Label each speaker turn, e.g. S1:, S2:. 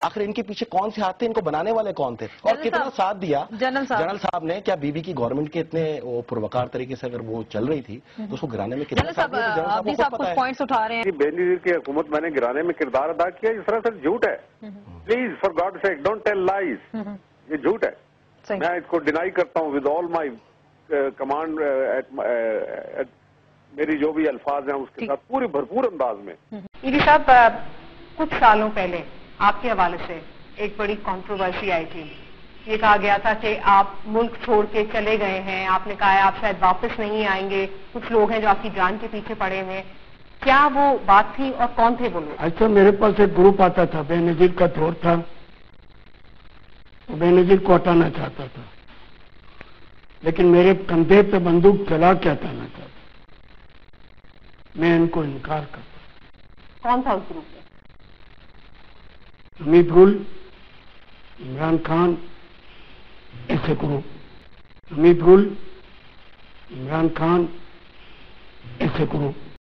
S1: आखिर इनके पीछे कौन से हाथ थे, इनको बनाने वाले कौन थे, और कितना साथ दिया जनरल साहब ने? क्या बीबी की गवर्नमेंट के इतने वो पुरवकार तरीके से अगर वो चल रही थी तो उसको गिराने में कितना साथ दिया? जनरल साहब कुछ पॉइंट्स उठा रहे हैं।
S2: बेनजीर की हुकूमत मैंने गिराने में किरदार अदा किया, ये सरासर झूठ है। Please for God sake don't tell lies, ये झूठ है। मैं इसको डिनाई करता हूँ विद ऑल माई कमांड, मेरी जो भी अल्फाज हैं उसके साथ पूरे भरपूर अंदाज में।
S3: ईडी साहब, कुछ सालों पहले आपके हवाले से एक बड़ी कंट्रोवर्सी आई थी। ये कहा गया था कि आप मुल्क छोड़ के चले गए हैं, आपने कहा है आप शायद वापस नहीं आएंगे, कुछ लोग हैं जो आपकी जान के पीछे पड़े हुए हैं। क्या वो बात थी और कौन थे वो लोग?
S4: अच्छा, मेरे पास एक ग्रुप आता था, बेनजीर का दौर था, बेनजीर को हटाना चाहता था, लेकिन मेरे कंधे पे बंदूक चला के हटाना चाहता। मैं इनको इनकार करता।
S3: कौन था उस ग्रुप में?
S4: हमीद गुल, इमरान खान, ऐसे ग्रुप। हमीद गुल, इमरान खान, ऐसे ग्रुप।